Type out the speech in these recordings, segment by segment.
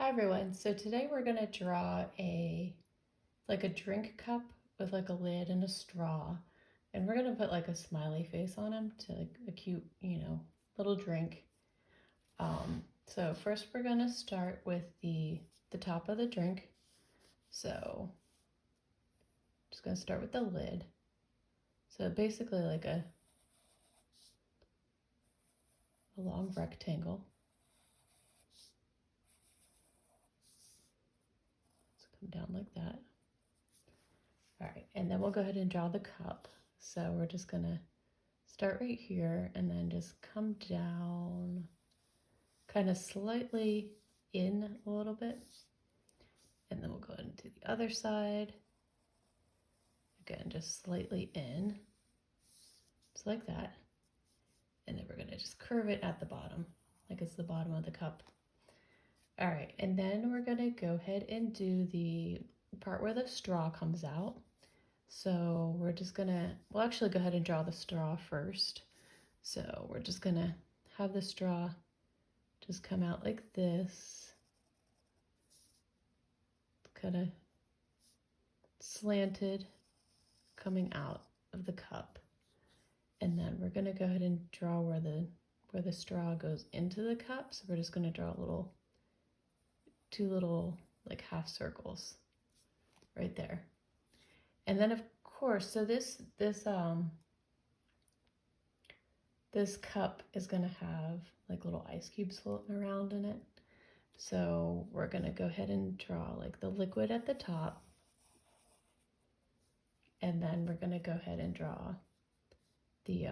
Hi everyone. So today we're gonna draw a drink cup with like a lid and a straw, and we're gonna put like a smiley face on him to like a cute, little drink. So first we're gonna start with the top of the drink. So just gonna start with the lid. So basically like a long rectangle. So come down like that. All right, and then we'll go ahead and draw the cup. So we're just gonna start right here and then just come down kind of slightly in a little bit. And then we'll go into the other side. Again, just slightly in, just like that. And then we're gonna just curve it at the bottom, like it's the bottom of the cup. All right, and then we're gonna go ahead and do the part where the straw comes out. So we're just we'll actually go ahead and draw the straw first. So we're just gonna have the straw just come out like this, kind of slanted, coming out of the cup. And then we're gonna go ahead and draw where the straw goes into the cup. So we're just gonna draw two little like half circles right there. And then of course, so this cup is gonna have like little ice cubes floating around in it. So we're gonna go ahead and draw like the liquid at the top. And then we're gonna go ahead and draw the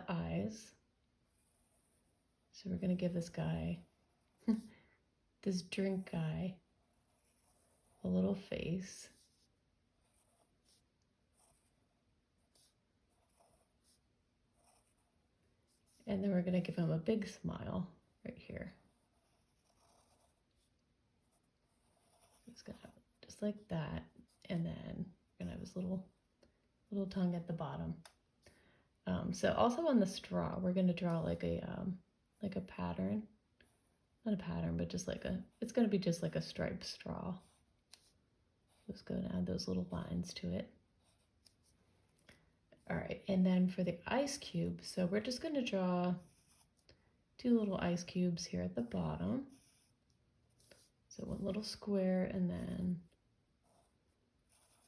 eyes. So we're gonna give this guy, this drink guy, a little face. And then we're gonna give him a big smile right here. He's gonna have it just like that. And then we're gonna have his little tongue at the bottom. So also on the straw, we're gonna draw like a pattern. Not a pattern, but just it's gonna be just like a striped straw. Just gonna add those little lines to it. All right, and then for the ice cube, so we're just gonna draw two little ice cubes here at the bottom. So one little square, and then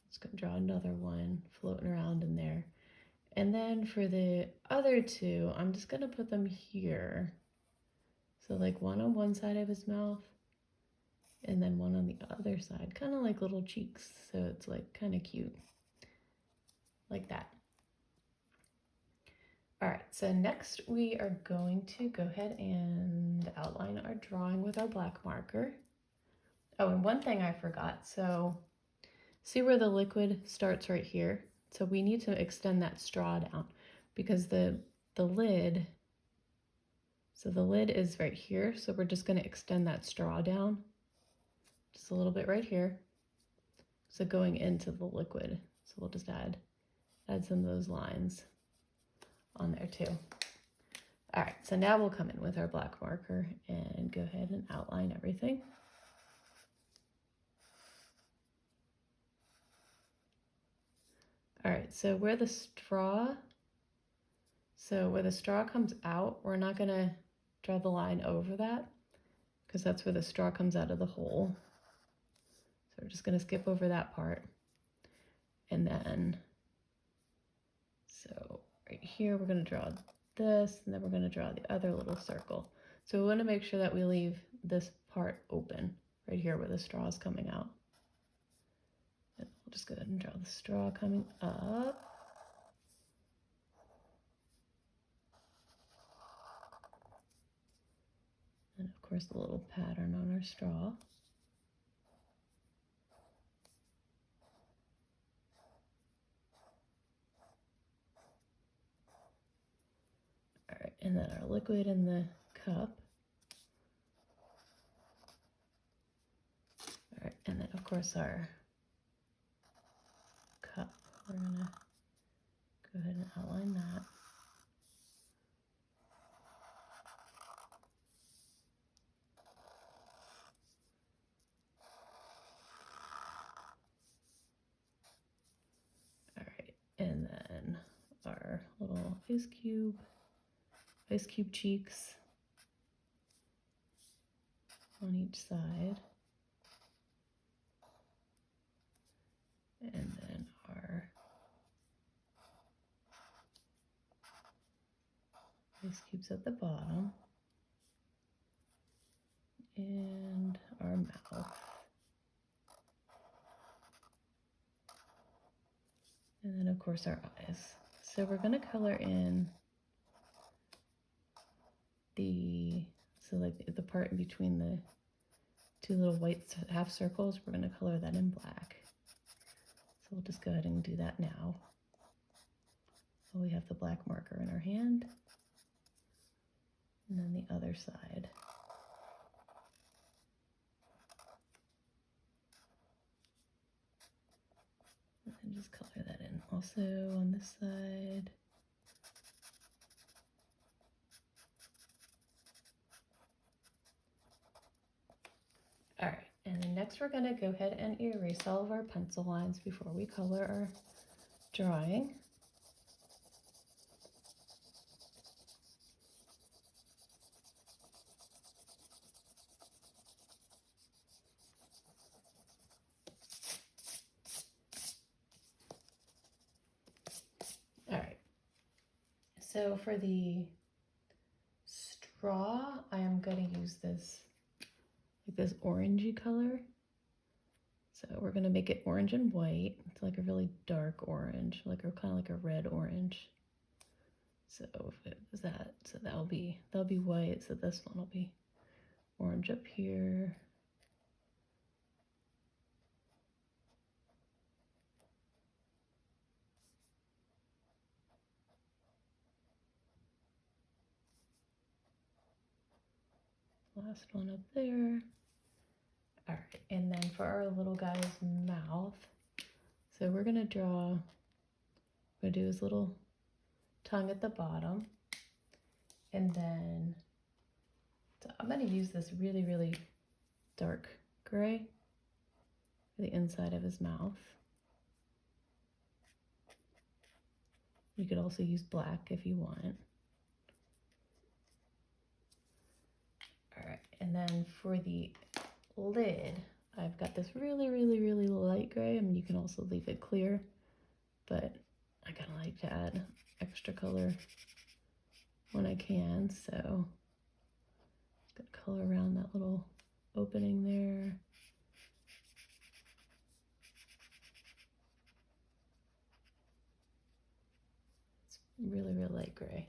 just gonna draw another one floating around in there. And then for the other two, I'm just gonna put them here. So like one on one side of his mouth, and then one on the other side, kind of like little cheeks. So it's like kind of cute, like that. All right, so next we are going to go ahead and outline our drawing with our black marker. Oh, and one thing I forgot. So see where the liquid starts right here? So we need to extend that straw down because the lid, so the lid is right here. So we're just gonna extend that straw down just a little bit right here. So going into the liquid. So we'll just add some of those lines on there too. All right, so now we'll come in with our black marker and go ahead and outline everything. All right, so where the straw comes out, we're not gonna draw the line over that because that's where the straw comes out of the hole. So we're just gonna skip over that part. And then, so right here, we're gonna draw this, and then we're gonna draw the other little circle. So we wanna make sure that we leave this part open right here where the straw is coming out. And we'll just go ahead and draw the straw coming up. And of course the little pattern on our straw. All right, and then our liquid in the cup. All right, and then of course our cup. We're gonna go ahead and outline that. little ice cube cheeks on each side. And then our ice cubes at the bottom. And our mouth. And then of course our eyes. So we're gonna color in like the part in between the two little white half circles, we're gonna color that in black. So we'll just go ahead and do that now. So we have the black marker in our hand. And then the other side. And just color that in also on this side. All right, and then next we're gonna go ahead and erase all of our pencil lines before we color our drawing. All right, so for the straw, I am gonna use this, like this orangey color. So we're gonna make it orange and white. It's like a really dark orange, like kind of like a red orange. So if it was that, so that'll be white. So this one will be orange up here. Last one up there. All right, and then for our little guy's mouth, so we're gonna do his little tongue at the bottom, and then so I'm gonna use this really, really dark gray for the inside of his mouth. You could also use black if you want. All right, and then for the lid, I've got this really, really, really light gray. I mean, you can also leave it clear, but I kind of like to add extra color when I can. So just gonna color around that little opening there. It's really, really light gray.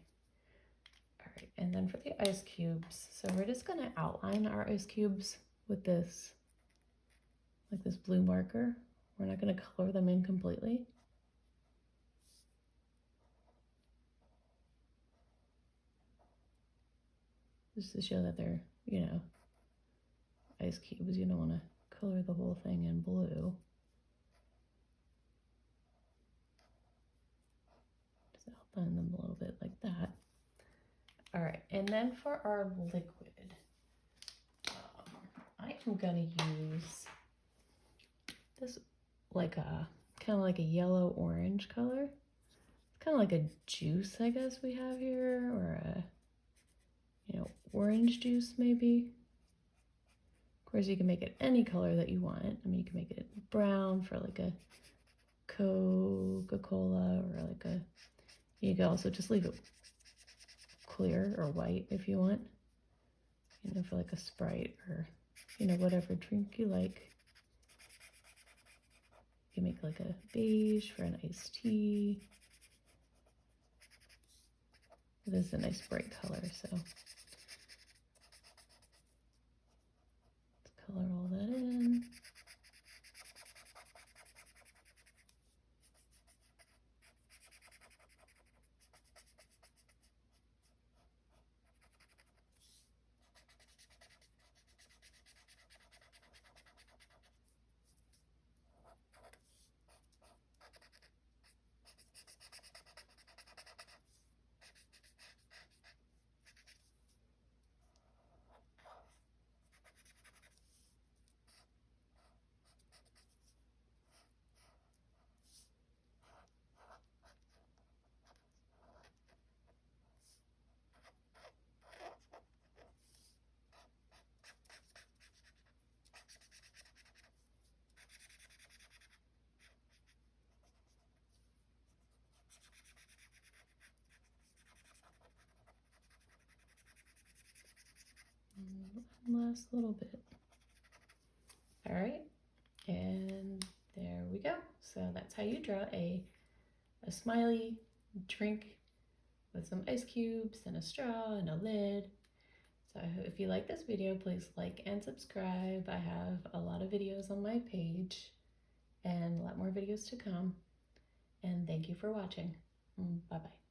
All right, and then for the ice cubes, so we're just gonna outline our ice cubes with this, like this blue marker. We're not gonna color them in completely. Just to show that they're, you know, ice cubes. You don't want to color the whole thing in blue. Just outline them a little bit like that. All right, and then for our liquid, I am gonna use this like a kind of like a yellow orange color. It's kind of like a juice, I guess we have here, or a, you know, orange juice maybe. Of course, you can make it any color that you want. I mean, you can make it brown for like a Coca-Cola, or like a, you can also just leave it clear or white if you want, you know, for like a Sprite or, you know, whatever drink you like. You can make like a beige for an iced tea. It is a nice bright color, so let's color all that in. one last little bit. All right, and there we go. So that's how you draw a smiley drink with some ice cubes and a straw and a lid. So if you like this video, please like and subscribe. I have a lot of videos on my page and a lot more videos to come. And thank you for watching. Bye-bye.